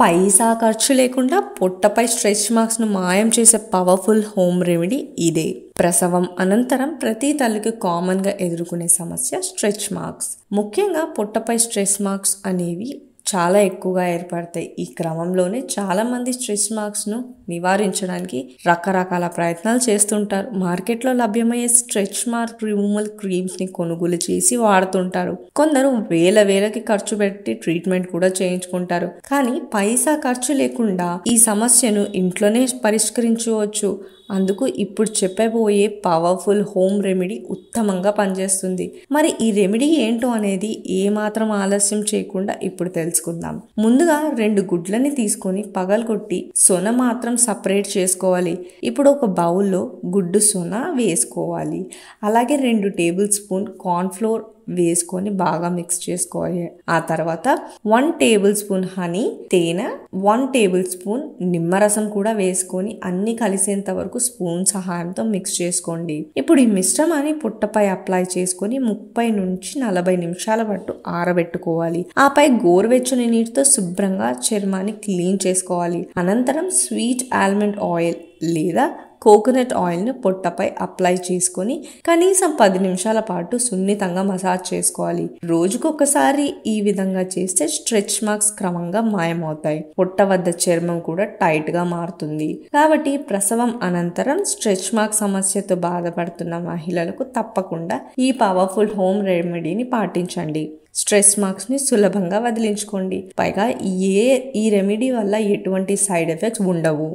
పైసా ఖర్చు లేకుండా పొట్టపై స్ట్రెచ్ మార్క్స్ను మాయం చేసే పవర్ఫుల్ హోమ్ రెమెడీ ఇదే. ప్రసవం అనంతరం ప్రతి తల్లికి కామన్గా ఎదుర్కొనే సమస్య స్ట్రెచ్ మార్క్స్. ముఖ్యంగా పొట్టపై స్ట్రెచ్ మార్క్స్ అనేవి చాలా ఎక్కువగా ఏర్పడతాయి. ఈ క్రమంలోనే చాలా మంది స్ట్రెచ్ మార్క్స్ను నివారించడానికి రకరకాల ప్రయత్నాలు చేస్తుంటారు. మార్కెట్లో లభ్యమయ్యే స్ట్రెచ్ మార్క్ రిమూవల్ క్రీమ్స్ని కొనుగోలు చేసి వాడుతుంటారు. కొందరు వేలకి ఖర్చు పెట్టి ట్రీట్మెంట్ కూడా చేయించుకుంటారు. కానీ పైసా ఖర్చు లేకుండా ఈ సమస్యను ఇంట్లోనే పరిష్కరించవచ్చు. అందుకు ఇప్పుడు చెప్పబోయే పవర్ఫుల్ హోమ్ రెమెడీ ఉత్తమంగా పనిచేస్తుంది. మరి ఈ రెమెడీ ఏంటో అనేది ఏమాత్రం ఆలస్యం చేయకుండా ఇప్పుడు తెలుసుకుందాం. ముందుగా 2 గుడ్లని తీసుకొని పగలగొట్టి సొన మాత్రం సపరేట్ చేసుకోవాలి. ఇప్పుడు ఒక బౌల్లో గుడ్డు సొన వేసుకోవాలి. అలాగే 2 టేబుల్ స్పూన్ కార్న్ఫ్లోర్ వేసుకొని బాగా మిక్స్ చేసుకోవాలి. ఆ తర్వాత 1 టేబుల్ స్పూన్ హనీ, తేనె, 1 టేబుల్ స్పూన్ నిమ్మరసం కూడా వేసుకొని అన్ని కలిసేంత వరకు స్పూన్ సహాయంతో మిక్స్ చేసుకోండి. ఇప్పుడు ఈ మిశ్రమాన్ని పుట్టపై అప్లై చేసుకొని 30 నుంచి 40 నిమిషాల పాటు ఆరబెట్టుకోవాలి. ఆపై గోరువెచ్చని నీటితో శుభ్రంగా చర్మాన్ని క్లీన్ చేసుకోవాలి. అనంతరం స్వీట్ ఆల్మండ్ ఆయిల్ లేదా కోకోనట్ ఆయిల్ను పొట్టపై అప్లై చేసుకొని కనీసం 10 నిమిషాల పాటు సున్నితంగా మసాజ్ చేసుకోవాలి. రోజుకొకసారి ఈ విధంగా చేస్తే స్ట్రెచ్ మార్క్స్ క్రమంగా మాయమవుతాయి. పొట్ట వద్ద చర్మం కూడా టైట్ గా మారుతుంది. కాబట్టి ప్రసవం అనంతరం స్ట్రెచ్ మార్క్ సమస్యతో బాధపడుతున్న మహిళలకు తప్పకుండా ఈ పవర్ఫుల్ హోమ్ రెమెడీని పాటించండి. స్ట్రెచ్ మార్క్స్ ని సులభంగా వదిలించుకోండి. పైగా ఈ రెమెడీ వల్ల ఎటువంటి సైడ్ ఎఫెక్ట్స్ ఉండవు.